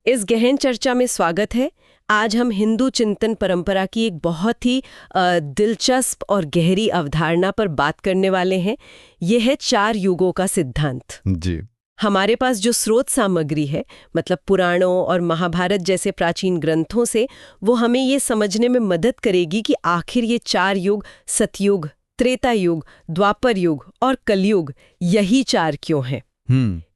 इस गहन चर्चा में स्वागत है। आज हम हिंदू चिंतन परंपरा की एक बहुत ही दिलचस्प और गहरी अवधारणा पर बात करने वाले हैं। यह है 4 युगों का सिद्धांत। जी। हमारे पास जो स्रोत सामग्री है, मतलब पुराणों और महाभारत जैसे प्राचीन ग्रंथों से, वो हमें ये समझने में मदद करेगी कि आखिर ये 4 युग, सतयुग, त्रेता युग, द्वापर युग और कलयुग, यही 4 क्यों हैं?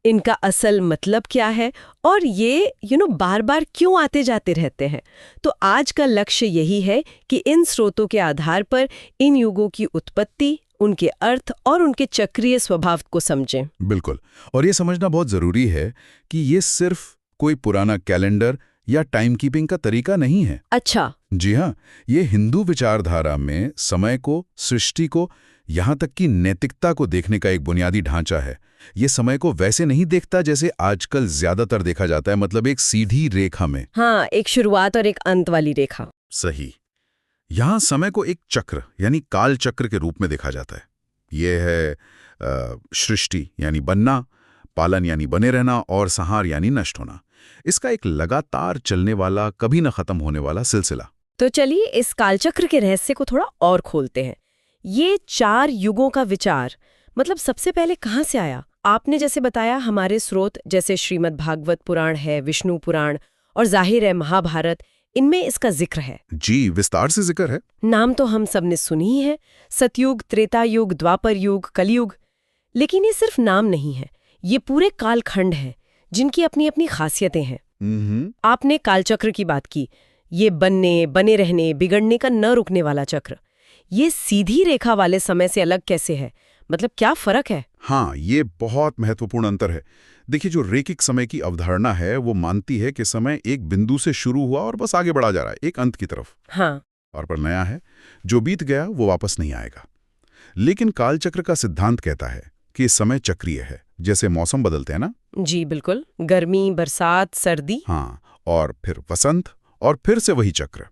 इनका असल मतलब क्या है और ये बार बार क्यों आते जाते रहते हैं? तो आज का लक्ष्य यही है कि इन स्रोतों के आधार पर इन युगों की उत्पत्ति, उनके अर्थ और उनके चक्रीय स्वभाव को समझें। बिल्कुल। और ये समझना बहुत जरूरी है कि ये सिर्फ कोई पुराना कैलेंडर या टाइम कीपिंग का तरीका नहीं है। अच्छा। जी हाँ, ये हिंदू विचारधारा में समय को, सृष्टि को, यहाँ तक कि नैतिकता को देखने का एक बुनियादी ढांचा है। ये समय को वैसे नहीं देखता जैसे आजकल ज्यादातर देखा जाता है, मतलब एक सीधी रेखा में। हाँ, एक शुरुआत और एक अंत वाली रेखा। सही। यहाँ समय को एक चक्र यानी काल चक्र के रूप में देखा जाता है। ये है सृष्टि यानी बनना, पालन यानी बने रहना और संहार यानी नष्ट होना। इसका एक लगातार चलने वाला, कभी न खत्म होने वाला सिलसिला। तो चलिए इस कालचक्र के रहस्य को थोड़ा और खोलते हैं। ये 4 युगों का विचार मतलब सबसे पहले कहाँ से आया? आपने जैसे बताया, हमारे स्रोत जैसे श्रीमद् भागवत पुराण है, विष्णु पुराण और जाहिर है महाभारत, इनमें इसका जिक्र है। जी, विस्तार से जिक्र है। नाम तो हम सब ने सुनी ही है, सतयुग, त्रेता युग, द्वापर युग, कलयुग। लेकिन ये सिर्फ नाम नहीं है, ये पूरे कालखंड है जिनकी अपनी अपनी खासियतें हैं। आपने कालचक्र की बात की, ये बनने, बने रहने, बिगड़ने का न रुकने वाला चक्र। ये सीधी रेखा वाले समय से अलग कैसे है? मतलब क्या फर्क है? हाँ, ये बहुत महत्वपूर्ण अंतर है। देखिए, जो रेखिक समय की अवधारणा है वो मानती है कि समय एक बिंदु से शुरू हुआ और बस आगे बढ़ा जा रहा है, एक अंत की तरफ। हाँ। और पर नया है, जो बीत गया वो वापस नहीं आएगा। लेकिन कालचक्र का सिद्धांत कहता है कि समय चक्रीय है, जैसे मौसम बदलते हैं ना। जी बिल्कुल, गर्मी, बरसात, सर्दी। हाँ, और फिर वसंत, और फिर से वही चक्र।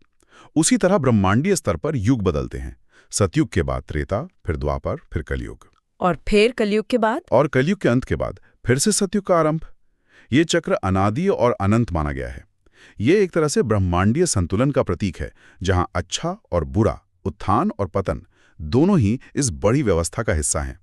उसी तरह ब्रह्मांडीय स्तर पर युग बदलते हैं। सतयुग के बाद त्रेता, फिर द्वापर, फिर कलयुग। और फिर कलयुग के बाद? और कलयुग के अंत के बाद फिर से सतयुग का आरंभ। ये चक्र अनादि और अनंत माना गया है। ये एक तरह से ब्रह्मांडीय संतुलन का प्रतीक है, जहां अच्छा और बुरा, उत्थान और पतन, दोनों ही इस बड़ी व्यवस्था का हिस्सा हैं।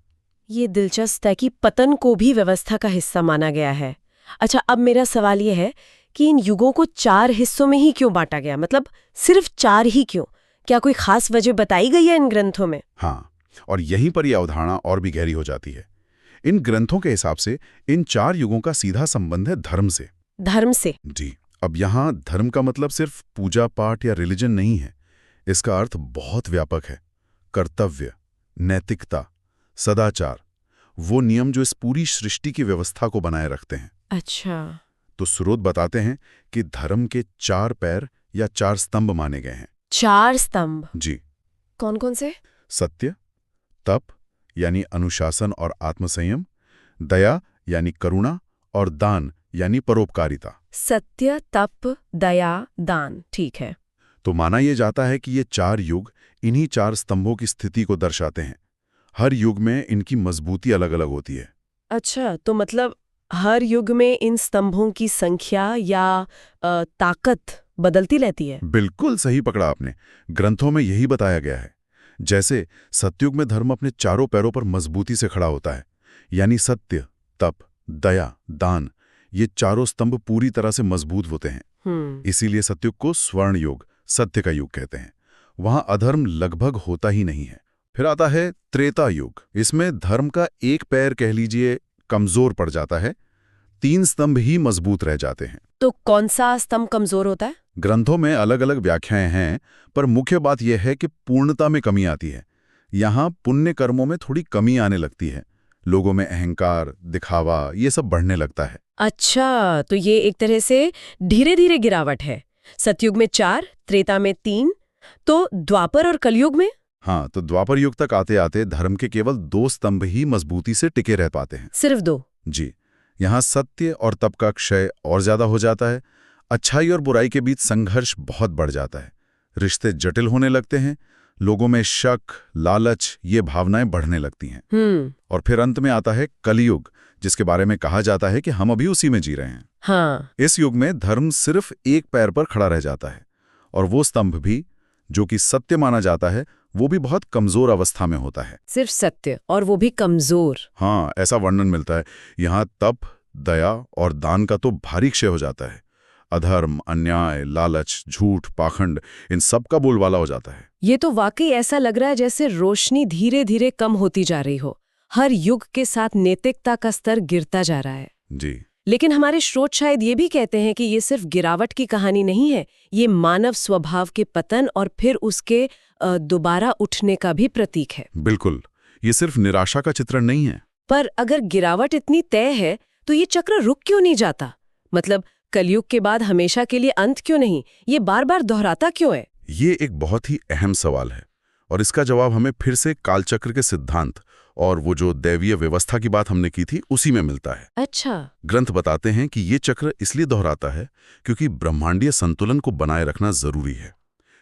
ये दिलचस्प है कि पतन को भी व्यवस्था का हिस्सा माना गया है। अच्छा, अब मेरा सवाल ये है कि इन युगों को 4 हिस्सों में ही क्यों बांटा गया? मतलब सिर्फ 4 ही क्यों? क्या कोई खास वजह बताई गई है इन ग्रंथों में? हाँ, और यहीं पर यह अवधारणा और भी गहरी हो जाती है। इन ग्रंथों के हिसाब से इन 4 युगों का सीधा संबंध है धर्म से। धर्म से? जी। अब यहाँ धर्म का मतलब सिर्फ पूजा पाठ या रिलीजन नहीं है। इसका अर्थ बहुत व्यापक है। कर्तव्य, नैतिकता, सदाचार, वो नियम जो इस पूरी सृष्टि की व्यवस्था को बनाए रखते हैं। अच्छा। तो स्रोत बताते हैं कि धर्म के 4 पैर या 4 स्तंभ माने गए हैं। 4 स्तंभ? जी। कौन कौन से? सत्य, तप यानी अनुशासन और आत्मसंयम, दया यानी करुणा, और दान यानी परोपकारिता। सत्य, तप, दया, दान, ठीक है। तो माना यह जाता है कि ये 4 युग इन्हीं 4 स्तंभों की स्थिति को दर्शाते हैं। हर युग में इनकी मजबूती अलग अलग होती है। अच्छा, तो मतलब हर युग में इन स्तंभों की संख्या या ताकत बदलती रहती है? बिल्कुल सही पकड़ा आपने। ग्रंथों में यही बताया गया है। जैसे सतयुग में धर्म अपने चारों पैरों पर मजबूती से खड़ा होता है, यानी सत्य, तप, दया, दान, ये चारों स्तंभ पूरी तरह से मजबूत होते हैं। इसीलिए सतयुग को स्वर्ण युग, सत्य का युग कहते हैं। वहां अधर्म लगभग होता ही नहीं है। फिर आता है त्रेता युग। इसमें धर्म का एक पैर कह लीजिए कमजोर पड़ जाता है, 3 स्तंभ ही मजबूत रह जाते हैं। तो कौन सा स्तंभ कमजोर होता है? ग्रंथों में अलग अलग व्याख्याएं हैं, पर मुख्य बात यह है कि पूर्णता में कमी आती है। यहाँ पुण्य कर्मों में थोड़ी कमी आने लगती है। लोगों में अहंकार, दिखावा, ये सब बढ़ने लगता है। अच्छा, तो ये एक तरह से धीरे धीरे गिरावट है। सतयुग में 4, त्रेता में 3, तो द्वापर और कलयुग में? हाँ, तो द्वापर युग तक आते आते धर्म के केवल 2 स्तंभ ही मजबूती से टिके रह पाते हैं। सिर्फ 2? जी। यहाँ सत्य और तप का क्षय और ज्यादा हो जाता है। अच्छाई और बुराई के बीच संघर्ष बहुत बढ़ जाता है। रिश्ते जटिल होने लगते हैं। लोगों में शक, लालच, ये भावनाएं बढ़ने लगती हैं। और फिर अंत में आता है कलयुग, जिसके बारे में कहा जाता है कि हम अभी उसी में जी रहे हैं। हाँ, इस युग में धर्म सिर्फ एक पैर पर खड़ा रह जाता है, और वो स्तंभ भी जो कि सत्य माना जाता है वो भी बहुत कमजोर अवस्था में होता है। सिर्फ सत्य, और वो भी कमजोर। हाँ, ऐसा वर्णन मिलता है। यहाँ तप, दया और दान का तो भारी क्षय हो जाता है। अधर्म, अन्याय, लालच, झूठ, पाखंड, इन सब का बोलबाला हो जाता है। ये तो वाकई ऐसा लग रहा है जैसे रोशनी धीरे धीरे कम होती जा रही हो। हर युग के साथ नैतिकता का स्तर गिरता जा रहा है। जी। लेकिन हमारे स्रोत शायद ये भी कहते हैं कि ये सिर्फ गिरावट की कहानी नहीं है, ये मानव स्वभाव के पतन और फिर उसके दोबारा उठने का भी प्रतीक है। बिल्कुल, ये सिर्फ निराशा का चित्रण नहीं है। पर अगर गिरावट इतनी तय है तो ये चक्र रुक क्यों नहीं जाता? मतलब कलयुग के बाद हमेशा के लिए अंत क्यों नहीं? ये बार बार दोहराता क्यों है? ये एक बहुत ही अहम सवाल है, और इसका जवाब हमें फिर से कालचक्र के सिद्धांत और वो जो दैवीय व्यवस्था की बात हमने की थी उसी में मिलता है। अच्छा। ग्रंथ बताते हैं कि ये चक्र इसलिए दोहराता है क्योंकि ब्रह्मांडीय संतुलन को बनाए रखना जरूरी है।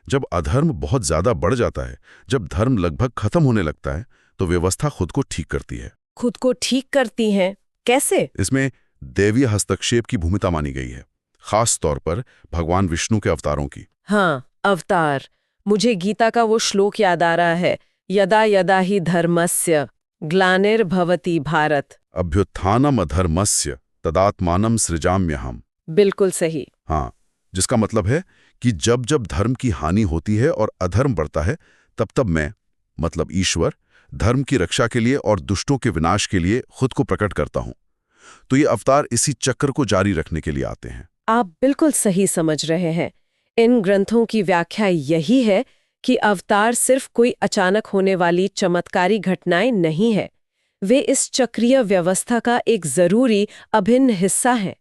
जब अधर्म बहुत ज्यादा बढ़ जाता है, जब धर्म लगभग खत्म होने लगता है, तो व्यवस्था खुद को ठीक करती है। खुद को ठीक करती है? कैसे? इसमें दैवीय हस्तक्षेप की भूमिका मानी गई है, खास तौर पर भगवान विष्णु के अवतारों की। हाँ, अवतार। मुझे गीता का वो श्लोक याद आ रहा है, यदा यदा ही धर्मस्य ग्लानिर्भवति भारत अभ्युत्थानम अधर्मस्य तदात्मानं सृजाम्यहम्। बिल्कुल सही। हाँ, जिसका मतलब है कि जब जब धर्म की हानि होती है और अधर्म बढ़ता है, तब तब मैं, मतलब ईश्वर, धर्म की रक्षा के लिए और दुष्टों के विनाश के लिए खुद को प्रकट करता हूं। तो ये अवतार इसी चक्र को जारी रखने के लिए आते हैं। आप बिल्कुल सही समझ रहे हैं। इन ग्रंथों की व्याख्या यही है कि अवतार सिर्फ कोई अचानक होने वाली चमत्कारी घटनाएं नहीं है, वे इस चक्रीय व्यवस्था का एक जरूरी अभिन्न हिस्सा हैं।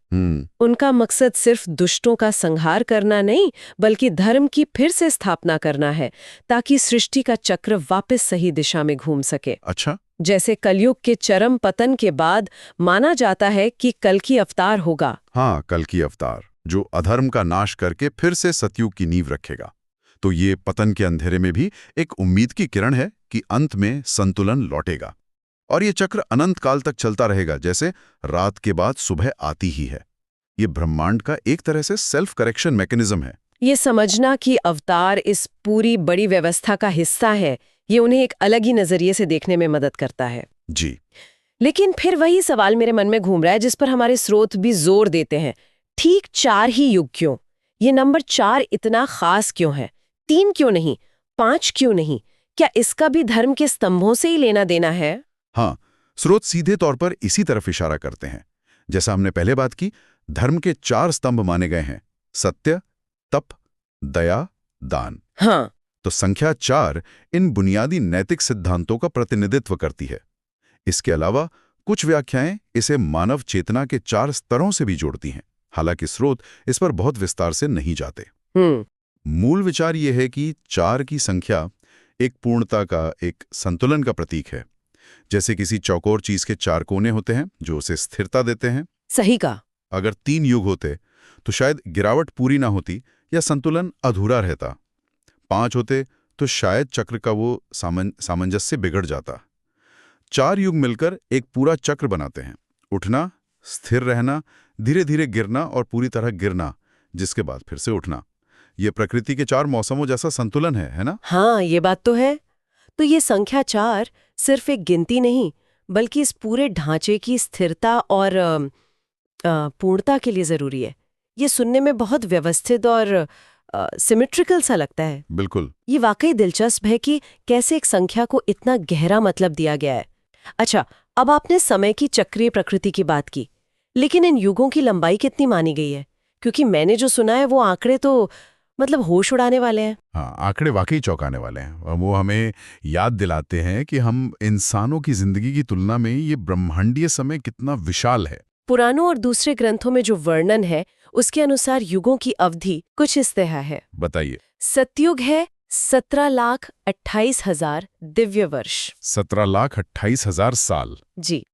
उनका मकसद सिर्फ दुष्टों का संहार करना नहीं, बल्कि धर्म की फिर से स्थापना करना है, ताकि सृष्टि का चक्र वापस सही दिशा में घूम सके। अच्छा। जैसे कलयुग के चरम पतन के बाद माना जाता है कि कल्कि अवतार होगा। हाँ, कल्कि अवतार, जो अधर्म का नाश करके फिर से सतयुग की नींव रखेगा। तो ये पतन के अंधेरे में भी एक उम्मीद की किरण है कि अंत में संतुलन लौटेगा, और ये चक्र अनंत काल तक चलता रहेगा, जैसे रात के बाद सुबह आती ही है। ये ब्रह्मांड का एक तरह से सेल्फ करेक्शन मैकेनिज्म है। ये समझना कि अवतार इस पूरी बड़ी व्यवस्था का हिस्सा है, ये उन्हें एक अलग ही नजरिए से देखने में मदद करता है। जी। लेकिन फिर वही सवाल मेरे मन में घूम रहा है जिस पर हमारे स्रोत भी जोर देते हैं। ठीक 4 ही युग क्यों? ये नंबर 4 इतना खास क्यों है? 3 क्यों नहीं? 5 क्यों नहीं? क्या इसका भी धर्म के स्तंभों से ही लेना देना है? हाँ, स्रोत सीधे तौर पर इसी तरफ इशारा करते हैं। जैसा हमने पहले बात की, धर्म के 4 स्तंभ माने गए हैं: सत्य, तप, दया, दान। हाँ। तो संख्या 4 इन बुनियादी नैतिक सिद्धांतों का प्रतिनिधित्व करती है। इसके अलावा कुछ व्याख्याएं इसे मानव चेतना के 4 स्तरों से भी जोड़ती हैं, हालांकि स्रोत इस पर बहुत विस्तार से नहीं जाते। मूल विचार यह है कि 4 की संख्या एक पूर्णता का, एक संतुलन का प्रतीक है। जैसे किसी चौकोर चीज के 4 कोने होते हैं जो उसे स्थिरता देते हैं। सही कहा। अगर 3 युग होते तो शायद गिरावट पूरी ना होती या संतुलन अधूरा रहता। 5 होते तो शायद चक्र का वो सामंजस्य बिगड़ जाता। 4 युग मिलकर एक पूरा चक्र बनाते हैं: उठना, स्थिर रहना, धीरे धीरे गिरना और पूरी तरह गिरना, जिसके बाद फिर से उठना। ये प्रकृति के 4 मौसमों जैसा संतुलन है ना? हाँ, ये बात तो है। तो ये संख्या 4 सिर्फ एक गिनती नहीं, बल्कि इस पूरे ढांचे की स्थिरता और पूर्णता के लिए जरूरी है। ये सुनने में बहुत व्यवस्थित और सिमेट्रिकल सा लगता है। बिल्कुल। ये वाकई दिलचस्प है कि कैसे एक संख्या को इतना गहरा मतलब दिया गया है। अच्छा, अब आपने समय की चक्रीय प्रकृति की बात की, लेकिन इन युगों की लंबाई कितनी मानी गई है? क्योंकि मैंने जो सुना है वो आंकड़े तो मतलब होश उड़ाने वाले हैं। हाँ, आंकड़े वाकई चौंकाने वाले हैं, और वो हमें याद दिलाते हैं कि हम इंसानों की जिंदगी की तुलना में ये ब्रह्मांडीय समय कितना विशाल है। पुराणों और दूसरे ग्रंथों में जो वर्णन है उसके अनुसार युगों की अवधि कुछ इस तरह है। बताइए। सतयुग है 17,28,000 दिव्य वर्ष, 17,28,000 साल। जी।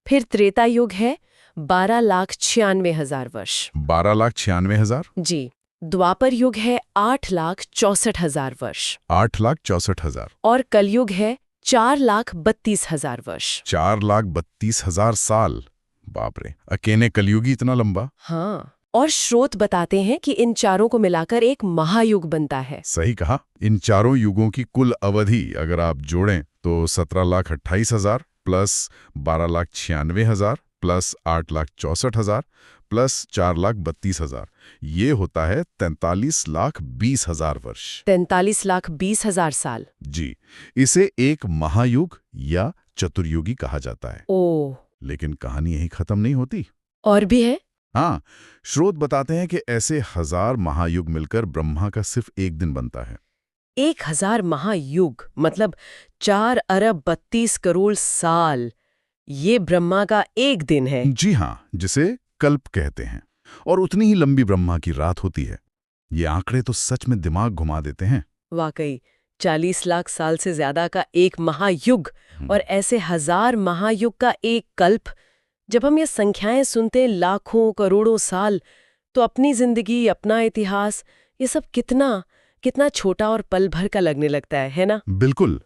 फिर त्रेता युग है 12,96,000 वर्ष, 12,96,000। जी। द्वापर युग है 8,64,000 वर्ष, 8,64,000। और कलयुग है 4,32,000 वर्ष, 4,32,000 साल। बाप रे, अकेले कलयुगी इतना लंबा? हाँ, और स्रोत बताते हैं कि इन चारों को मिलाकर एक महायुग बनता है। सही कहा। इन चारों युगों की कुल अवधि अगर आप जोड़ें तो 17,28,000 प्लस 12,96,000 प्लस 8,64,000 प्लस 4,32,000, ये होता है 43,20,000 वर्ष। 43,20,000 साल। जी, इसे एक महायुग या चतुर्युगी कहा जाता है। ओह, लेकिन कहानी यही खत्म नहीं होती। और भी है? हाँ, स्रोत बताते हैं कि ऐसे 1000 महायुग मिलकर ब्रह्मा का सिर्फ एक दिन बनता है। 1000 महायुग मतलब 4 अरब 32 करोड़ साल। ये ब्रह्मा का एक दिन है। जी हाँ, जिसे कल्प कहते हैं। और उतनी ही लंबी ब्रह्मा की रात होती है। ये आंकड़े तो सच में दिमाग घुमा देते हैं। वाकई 40 लाख साल से ज्यादा का एक महायुग और ऐसे 1000 महायुग का एक कल्प। जब हम ये संख्याएं सुनते हैं, लाखों करोड़ों साल, तो अपनी जिंदगी, अपना इतिहास, ये सब कितना कितना छोटा और पल भर का लगने लगता है ना? बिल्कुल।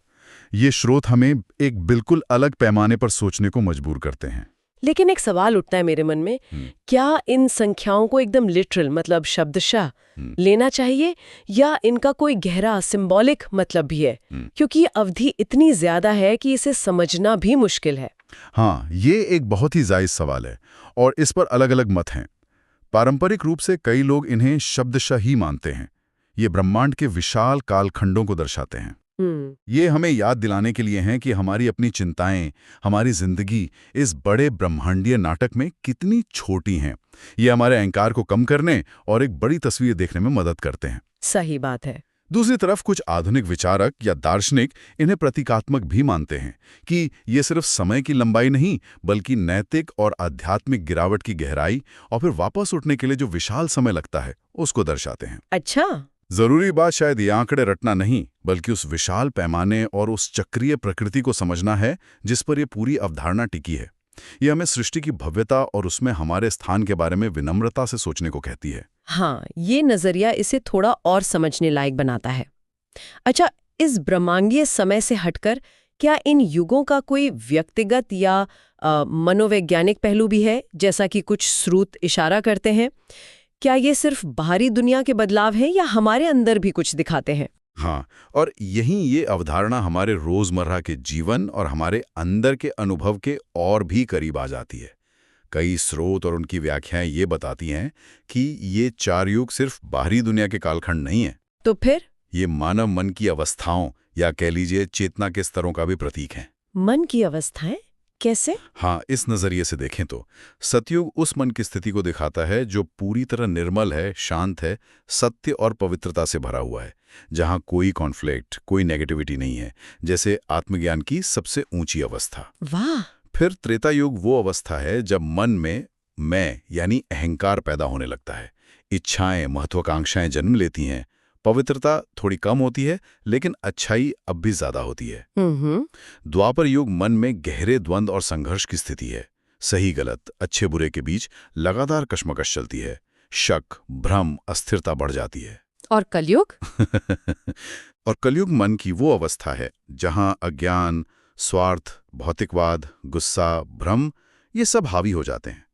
ये स्रोत हमें एक बिल्कुल अलग पैमाने पर सोचने को मजबूर करते हैं। लेकिन एक सवाल उठता है मेरे मन में, क्या इन संख्याओं को एकदम लिटरल मतलब शब्दशः लेना चाहिए या इनका कोई गहरा सिंबॉलिक मतलब भी है? क्योंकि ये अवधि इतनी ज्यादा है कि इसे समझना भी मुश्किल है। हाँ, ये एक बहुत ही जायज सवाल है और इस पर अलग-अलग मत हैं। पारंपरिक रूप से कई लोग इन्हें शब्दशः ही मानते हैं। ये ब्रह्मांड के विशाल कालखंडों को दर्शाते हैं। ये हमें याद दिलाने के लिए हैं कि हमारी अपनी चिंताएं, हमारी जिंदगी इस बड़े ब्रह्मांडीय नाटक में कितनी छोटी हैं। ये हमारे अहंकार को कम करने और एक बड़ी तस्वीर देखने में मदद करते हैं। सही बात है। दूसरी तरफ कुछ आधुनिक विचारक या दार्शनिक इन्हें प्रतीकात्मक भी मानते हैं कि ये सिर्फ समय की लंबाई नहीं बल्कि नैतिक और आध्यात्मिक गिरावट की गहराई और फिर वापस उठने के लिए जो विशाल समय लगता है उसको दर्शाते हैं। अच्छा, जरूरी बात शायद ये आंकड़े रटना नहीं बल्कि उस विशाल पैमाने और उस चक्रीय प्रकृति को समझना है जिस पर यह पूरी अवधारणा टिकी है। ये हमें सृष्टि की भव्यता और उसमें हमारे स्थान के बारे में विनम्रता से सोचने को कहती है। हाँ, ये नजरिया इसे थोड़ा और समझने लायक बनाता है। अच्छा, इस ब्रह्मांडीय समय से हटकर क्या इन युगों का कोई व्यक्तिगत या मनोवैज्ञानिक पहलू भी है, जैसा कि कुछ स्रोत इशारा करते हैं? क्या ये सिर्फ बाहरी दुनिया के बदलाव हैं या हमारे अंदर भी कुछ दिखाते हैं? हाँ, और यहीं ये अवधारणा हमारे रोजमर्रा के जीवन और हमारे अंदर के अनुभव के और भी करीब आ जाती है। कई स्रोत और उनकी व्याख्याएं ये बताती हैं कि ये 4 युग सिर्फ बाहरी दुनिया के कालखंड नहीं है। तो फिर ये मानव मन की अवस्थाओं या कह लीजिए चेतना के स्तरों का भी प्रतीक है। मन की अवस्थाएं कैसे? हाँ, इस नजरिए से देखें तो सतयुग उस मन की स्थिति को दिखाता है जो पूरी तरह निर्मल है, शांत है, सत्य और पवित्रता से भरा हुआ है, जहाँ कोई कॉन्फ्लिक्ट, कोई नेगेटिविटी नहीं है, जैसे आत्मज्ञान की सबसे ऊंची अवस्था। वाह! फिर त्रेता युग वो अवस्था है जब मन में मैं यानी अहंकार पैदा होने लगता है, इच्छाएं, महत्वाकांक्षाएं जन्म लेती हैं, पवित्रता थोड़ी कम होती है लेकिन अच्छाई अब भी ज्यादा होती है। द्वापर युग मन में गहरे द्वंद्व और संघर्ष की स्थिति है, सही गलत, अच्छे बुरे के बीच लगातार कश्मकश चलती है, शक, भ्रम, अस्थिरता बढ़ जाती है। और कलयुग? और कलयुग मन की वो अवस्था है जहां अज्ञान, स्वार्थ, भौतिकवाद, गुस्सा, भ्रम ये सब हावी हो जाते हैं।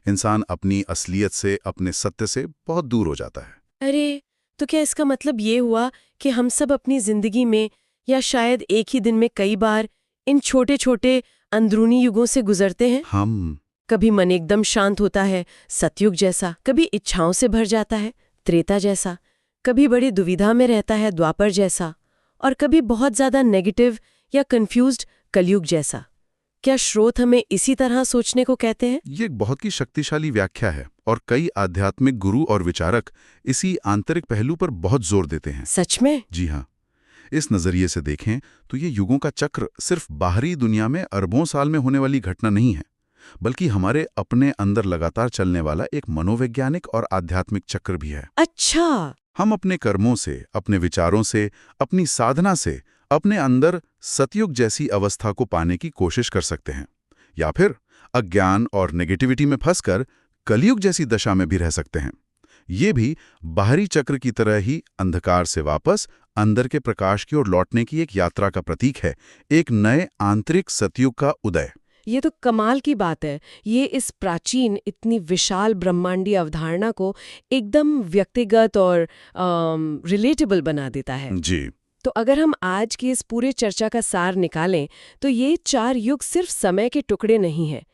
इंसान अपनी असलियत से, अपने सत्य से बहुत दूर हो जाता है। अरे, तो क्या इसका मतलब ये हुआ कि हम सब अपनी जिंदगी में या शायद एक ही दिन में कई बार इन छोटे छोटे अंदरूनी युगों से गुजरते हैं? कभी मन एकदम शांत होता है, सतयुग जैसा, कभी इच्छाओं से भर जाता है, त्रेता जैसा, कभी बड़ी दुविधा में रहता है, द्वापर जैसा, और कभी बहुत ज्यादा नेगेटिव या कंफ्यूज्ड, कलयुग जैसा। क्या स्रोत हमें इसी तरह सोचने को कहते हैं? ये एक बहुत ही शक्तिशाली व्याख्या है और कई आध्यात्मिक गुरु और विचारक इसी आंतरिक पहलू पर बहुत जोर देते हैं। सच में? जी हाँ। इस नजरिए से देखें तो ये युगों का चक्र सिर्फ बाहरी दुनिया में अरबों साल में होने वाली घटना नहीं है, बल्कि हमारे अपने अंदर लगातार चलने वाला एक मनोवैज्ञानिक और आध्यात्मिक चक्र भी है। अच्छा। हम अपने कर्मों से, अपने विचारों से, अपनी साधना से अपने अंदर सतयुग जैसी अवस्था को पाने की कोशिश कर सकते हैं, या फिर अज्ञान और नेगेटिविटी में फंसकर कलयुग जैसी दशा में भी रह सकते हैं। ये भी बाहरी चक्र की तरह ही अंधकार से वापस अंदर के प्रकाश की ओर लौटने की एक यात्रा का प्रतीक है, एक नए आंतरिक सतयुग का उदय। ये तो कमाल की बात है। ये इस प्राचीन इतनी विशाल ब्रह्मांडीय अवधारणा को एकदम व्यक्तिगत और रिलेटेबल बना देता है। जी। तो अगर हम आज की इस पूरे चर्चा का सार निकालें तो ये 4 युग सिर्फ समय के टुकड़े नहीं हैं।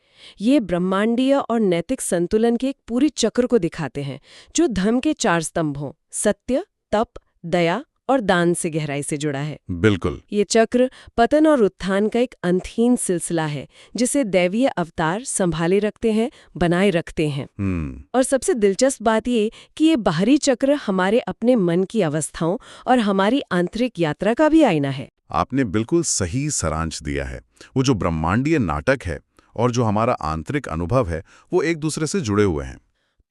ये ब्रह्मांडीय और नैतिक संतुलन के एक पूरे चक्र को दिखाते हैं जो धर्म के 4 स्तंभों सत्य, तप, दया और दान से गहराई से जुड़ा है। बिल्कुल। ये चक्र पतन और उत्थान का एक अंतहीन सिलसिला है जिसे दैवीय अवतार संभाले रखते हैं, बनाए रखते हैं। और सबसे दिलचस्प बात ये कि ये बाहरी चक्र हमारे अपने मन की अवस्थाओं और हमारी आंतरिक यात्रा का भी आईना है। आपने बिल्कुल सही सारांश दिया है। वो जो ब्रह्मांडीय नाटक है और जो हमारा आंतरिक अनुभव है वो एक दूसरे से जुड़े हुए हैं।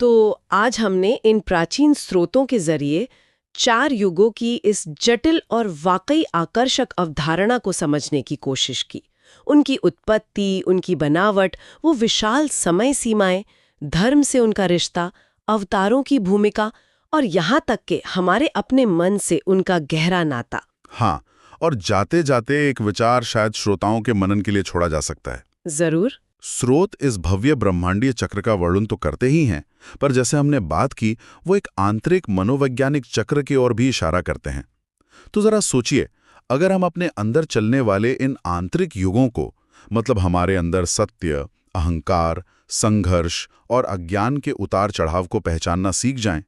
तो आज हमने इन प्राचीन स्रोतों के जरिए 4 युगों की इस जटिल और वाकई आकर्षक अवधारणा को समझने की कोशिश की। उनकी उत्पत्ति, उनकी बनावट, वो विशाल समय सीमाएं, धर्म से उनका रिश्ता, अवतारों की भूमिका और यहाँ तक कि हमारे अपने मन से उनका गहरा नाता। हाँ, और जाते जाते एक विचार शायद श्रोताओं के मनन के लिए छोड़ा जा सकता है। जरूर। स्रोत इस भव्य ब्रह्मांडीय चक्र का वर्णन तो करते ही हैं, पर जैसे हमने बात की वो एक आंतरिक मनोवैज्ञानिक चक्र की ओर भी इशारा करते हैं। तो जरा सोचिए, अगर हम अपने अंदर चलने वाले इन आंतरिक युगों को, मतलब हमारे अंदर सत्य, अहंकार, संघर्ष और अज्ञान के उतार चढ़ाव को पहचानना सीख जाएं,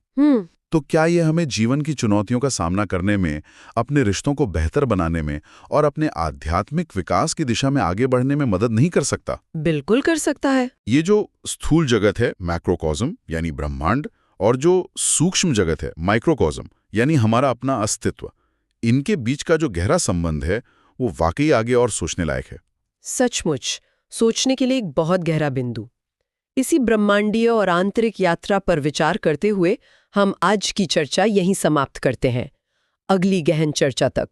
तो क्या ये हमें जीवन की चुनौतियों का सामना करने में, अपने रिश्तों को बेहतर बनाने में और अपने आध्यात्मिक विकास की दिशा में आगे बढ़ने में मदद नहीं कर सकता? बिल्कुल कर सकता है। ये जो स्थूल जगत है मैक्रोकॉस्म यानी ब्रह्मांड, और जो सूक्ष्म जगत है माइक्रोकॉस्म यानी हमारा अपना अस्तित्व, इनके बीच का जो गहरा संबंध है वो वाकई आगे और सोचने लायक है। सचमुच सोचने के लिए एक बहुत गहरा बिंदु। इसी ब्रह्मांडीय और आंतरिक यात्रा पर विचार करते हुए हम आज की चर्चा यहीं समाप्त करते हैं। अगली गहन चर्चा तक